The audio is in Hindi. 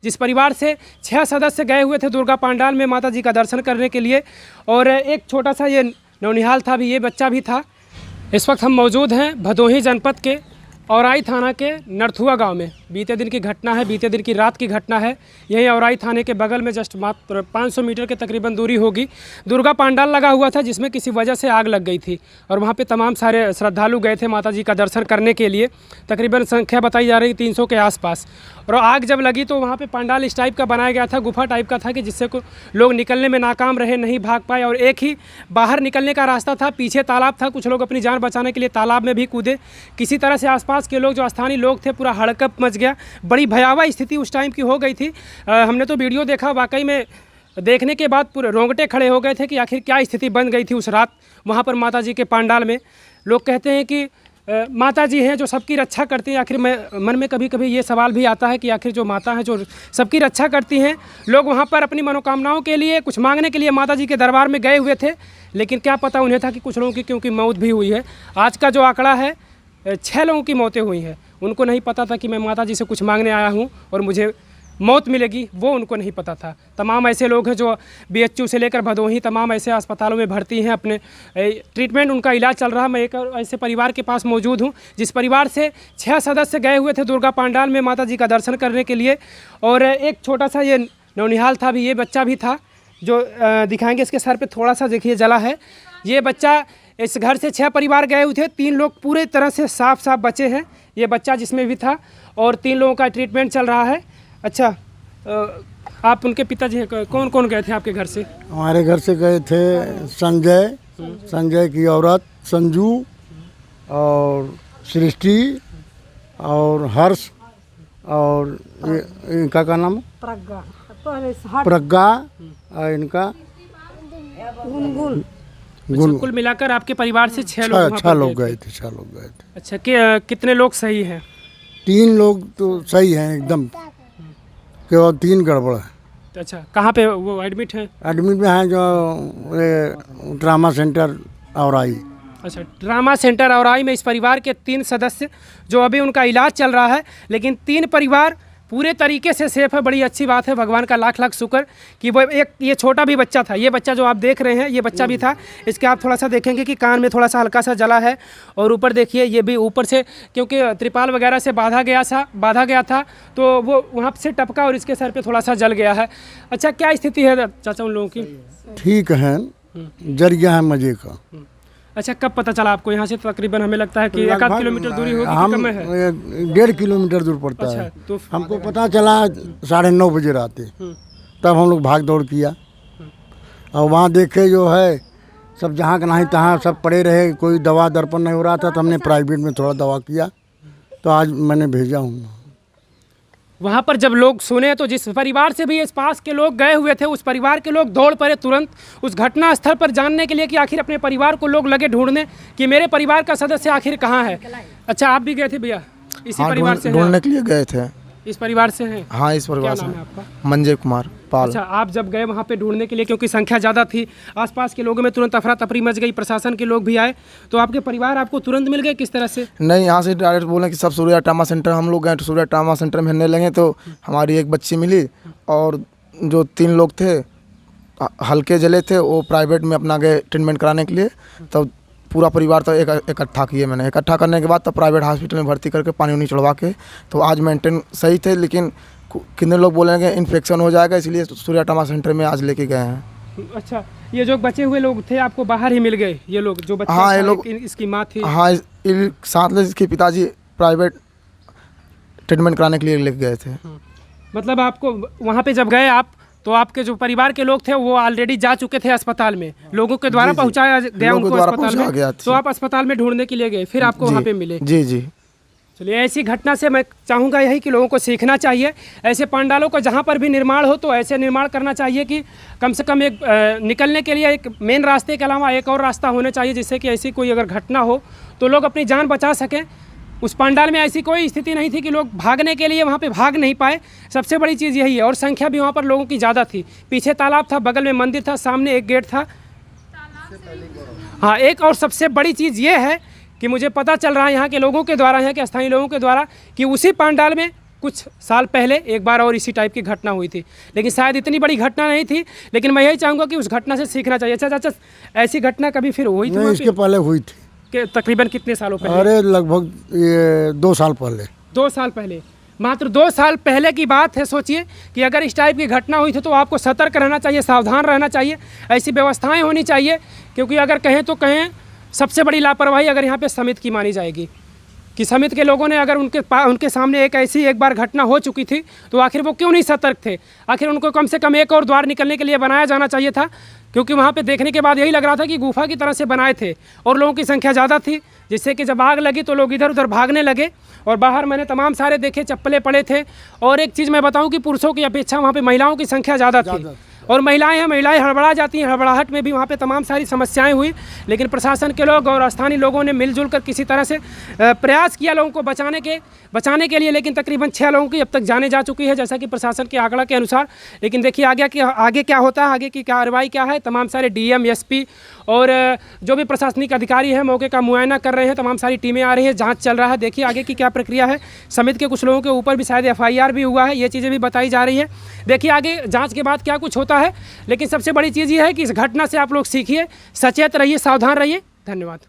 जिस परिवार से 6 सदस्य गए हुए थे दुर्गा पंडाल में माता जी का दर्शन करने के लिए। और एक छोटा सा ये नौनिहाल था भी, ये बच्चा भी था। इस वक्त हम मौजूद हैं भदोही जनपद के औराई थाना के नरथुआ गांव में। बीते दिन की घटना है, बीते दिन की रात की घटना है। यही औराई थाने के बगल में जस्ट मात्र 500 मीटर के तकरीबन दूरी होगी। दुर्गा पंडाल लगा हुआ था जिसमें किसी वजह से आग लग गई थी और वहां पे तमाम सारे श्रद्धालु गए थे माता जी का दर्शन करने के लिए। तकरीबन संख्या बताई जा रही 300 के आसपास। और आग जब लगी तो वहाँ पे पंडाल इस टाइप का बनाया गया था, गुफा टाइप का था कि जिससे को लोग निकलने में नाकाम रहे, नहीं भाग पाए। और एक ही बाहर निकलने का रास्ता था, पीछे तालाब था। कुछ लोग अपनी जान बचाने के लिए तालाब में भी कूदे। किसी तरह से आसपास के लोग, जो स्थानीय लोग थे, पूरा हड़कंप मच गया। बड़ी भयावह स्थिति उस टाइम की हो गई थी। हमने तो वीडियो देखा, वाकई में देखने के बाद पूरे रोंगटे खड़े हो गए थे कि आखिर क्या स्थिति बन गई थी उस रात वहाँ पर माता जी के पंडाल में। लोग कहते हैं कि माता जी हैं जो सबकी रक्षा करती हैं। आखिर मन में कभी कभी ये सवाल भी आता है कि आखिर जो माता हैं जो सबकी रक्षा करती हैं, लोग वहाँ पर अपनी मनोकामनाओं के लिए, कुछ मांगने के लिए माता जी के दरबार में गए हुए थे। लेकिन क्या पता उन्हें था कि कुछ लोगों की क्योंकि मौत भी हुई है। आज का जो आंकड़ा है 6 लोगों की मौतें हुई हैं। उनको नहीं पता था कि मैं माता जी से कुछ मांगने आया हूँ और मुझे मौत मिलेगी, वो उनको नहीं पता था। तमाम ऐसे लोग हैं जो BHU से लेकर भदोही तमाम ऐसे अस्पतालों में भर्ती हैं, अपने ट्रीटमेंट, उनका इलाज चल रहा है। मैं एक ऐसे परिवार के पास मौजूद हूँ जिस परिवार से 6 सदस्य गए हुए थे दुर्गा पंडाल में माता जी का दर्शन करने के लिए। और एक छोटा सा ये नौनिहाल था भी, ये बच्चा भी था जो दिखाएंगे। इसके सर पे थोड़ा सा देखिए जला है। ये बच्चा, इस घर से 6 परिवार गए हुए थे, 3 लोग पूरे तरह से साफ बचे हैं। ये बच्चा जिसमें भी था और 3 लोगों का ट्रीटमेंट चल रहा है। अच्छा, आप उनके पिताजी हैं, कौन कौन गए थे आपके घर से? हमारे घर से गए थे संजय की औरत संजू और सृष्टि और हर्ष और इनका क्या नाम? प्रज्ञा और इनका गुनगुन। कुल मिलाकर आपके परिवार से 6 लोग गए थे। 6 लोग गए थे। अच्छा, कितने लोग सही हैं? 3 लोग तो सही हैं एकदम, केवल 3 गड़बड़ है। अच्छा, कहाँ पे वो एडमिट हैं? एडमिट में हैं जो ट्रामा सेंटर औराई। अच्छा, ट्रामा सेंटर औराई में इस परिवार के 3 सदस्य जो अभी उनका इलाज चल रहा है। लेकिन 3 परिवार पूरे तरीके से सेफ है। बड़ी अच्छी बात है, भगवान का लाख लाख शुक्र कि वो एक ये छोटा भी बच्चा था। ये बच्चा जो आप देख रहे हैं, ये बच्चा भी था। इसके आप थोड़ा सा देखेंगे कि कान में थोड़ा सा हल्का सा जला है। और ऊपर देखिए, ये भी ऊपर से क्योंकि त्रिपाल वगैरह से बांधा गया था तो वो वहाँ से टपका और इसके सर पे थोड़ा सा जल गया है। अच्छा, क्या स्थिति है चाचा उन लोगों की? ठीक है, जरिया है मजे का। अच्छा, कब पता चला आपको? यहाँ से तकरीबन हमें लगता है कि 1 किलोमीटर दूरी होगी कि कम है? 1.5 किलोमीटर दूर पड़ता है। तो हमको पता चला 9:30 बजे रात, तब हम लोग भाग दौड़ किया और वहाँ देखे जो है सब जहाँ का नहीं तहाँ सब पड़े रहे, कोई दवा दर्पण नहीं हो रहा था। तो हमने प्राइवेट में थोड़ा दवा किया, तो आज मैंने भेजा हूँ। वहाँ पर जब लोग सुने तो जिस परिवार से भी इस पास के लोग गए हुए थे, उस परिवार के लोग दौड़ पड़े तुरंत उस घटना स्थल पर जानने के लिए कि आखिर अपने परिवार को लोग लगे ढूंढने कि मेरे परिवार का सदस्य आखिर कहाँ है। अच्छा, आप भी गए थे भैया? इसी परिवार से ढूंढने के लिए गए थे। इस परिवार से हैं? हाँ, इस परिवार से। क्या नाम है आपका? मंजय कुमार पाल। अच्छा, आप जब गए वहाँ पे ढूंढने के लिए, क्योंकि संख्या ज़्यादा थी, आसपास के लोगों में तुरंत अफरा तफरी मच गई, प्रशासन के लोग भी आए, तो आपके परिवार आपको तुरंत मिल गए? किस तरह से? नहीं, यहाँ से डायरेक्ट बोले कि सब सूर्या ट्रामा सेंटर। हम लोग गए तो सूर्या ट्रामा सेंटर में हिलने लगे तो हमारी एक बच्ची मिली और जो 3 लोग थे हल्के जले थे, वो प्राइवेट में अपना गए ट्रीटमेंट कराने के लिए। तब पूरा परिवार तो इकट्ठा किए मैंने। इकट्ठा करने के बाद तब प्राइवेट हॉस्पिटल में भर्ती करके पानी उनी चढ़वा के, तो आज मेंटेन सही थे। लेकिन कितने लोग बोलेंगे इन्फेक्शन हो जाएगा, इसलिए सूर्या ट्रामा सेंटर में आज लेके गए हैं। अच्छा, ये जो बचे हुए लोग थे आपको बाहर ही मिल गए? ये लोग जो बच्चे? हाँ, ये लोग, इसकी माँ थी? हाँ, साथ में इसके पिताजी प्राइवेट ट्रीटमेंट कराने के लिए लेके गए थे। मतलब आपको वहाँ पे जब गए आप, तो आपके जो परिवार के लोग थे वो ऑलरेडी जा चुके थे अस्पताल में, लोगों के द्वारा पहुँचाया गया उनको अस्पताल में, तो आप अस्पताल में ढूंढने के लिए गए, फिर आपको वहाँ पे मिले? जी। चलिए, ऐसी घटना से मैं चाहूँगा यही कि लोगों को सीखना चाहिए। ऐसे पंडालों का जहाँ पर भी निर्माण हो तो ऐसे निर्माण करना चाहिए कि कम से कम एक निकलने के लिए एक मेन रास्ते के अलावा एक और रास्ता होना चाहिए, जिससे कि ऐसी कोई अगर घटना हो तो लोग अपनी जान बचा सकें। उस पंडाल में ऐसी कोई स्थिति नहीं थी कि लोग भागने के लिए वहाँ पे भाग नहीं पाए। सबसे बड़ी चीज़ यही है। और संख्या भी वहाँ पर लोगों की ज़्यादा थी। पीछे तालाब था, बगल में मंदिर था, सामने एक गेट था। हाँ, एक और सबसे बड़ी चीज़ ये है कि मुझे पता चल रहा है यहाँ के लोगों के द्वारा, यहाँ के स्थानीय लोगों के द्वारा, कि उसी पंडाल में कुछ साल पहले एक बार और इसी टाइप की घटना हुई थी, लेकिन शायद इतनी बड़ी घटना नहीं थी, लेकिन मैं यही चाहूँगा कि उस घटना से सीखना चाहिए। अच्छा चाचा, ऐसी घटना कभी फिर हुई थी नहीं, इसके पहले हुई थी। कि तकरीबन कितने सालों पहले? अरे लगभग ये 2 साल पहले। 2 साल पहले, मात्र 2 साल पहले की बात है। सोचिए कि अगर इस टाइप की घटना हुई थी तो आपको सतर्क रहना चाहिए, सावधान रहना चाहिए, ऐसी व्यवस्थाएं होनी चाहिए। क्योंकि अगर कहें तो कहें सबसे बड़ी लापरवाही अगर यहाँ पे समिति की मानी जाएगी कि समिति के लोगों ने अगर उनके सामने एक बार घटना हो चुकी थी तो आखिर वो क्यों नहीं सतर्क थे? आखिर उनको कम से कम एक और द्वार निकलने के लिए बनाया जाना चाहिए था, क्योंकि वहाँ पे देखने के बाद यही लग रहा था कि गुफा की तरह से बनाए थे और लोगों की संख्या ज़्यादा थी, जिससे कि जब आग लगी तो लोग इधर उधर भागने लगे। और बाहर मैंने तमाम सारे देखे, चप्पलें पड़े थे। और एक चीज़ मैं बताऊं कि पुरुषों की अपेक्षा वहाँ पे महिलाओं की संख्या ज़्यादा थी और महिलाएं हड़बड़ा जाती हैं। हड़बड़ाहट में भी वहाँ पे तमाम सारी समस्याएं हुई, लेकिन प्रशासन के लोग और स्थानीय लोगों ने मिलजुल कर किसी तरह से प्रयास किया लोगों को बचाने के लिए। लेकिन तकरीबन 6 लोगों की अब तक जाने जा चुकी है, जैसा कि प्रशासन के आंकड़ा के अनुसार। लेकिन देखिए आगे क्या होता है, आगे की कार्रवाई क्या है। तमाम सारे डीएम, एसपी और जो भी प्रशासनिक अधिकारी हैं मौके का मुआयना कर रहे हैं, तमाम सारी टीमें आ रही हैं, जाँच चल रहा है। देखिए आगे की क्या प्रक्रिया है। समिति के कुछ लोगों के ऊपर भी शायद FIR भी हुआ है, ये चीज़ें भी बताई जा रही है। देखिए आगे जाँच के बाद क्या कुछ होता है। लेकिन सबसे बड़ी चीज़ ये है कि इस घटना से आप लोग सीखिए, सचेत रहिए, सावधान रहिए। धन्यवाद।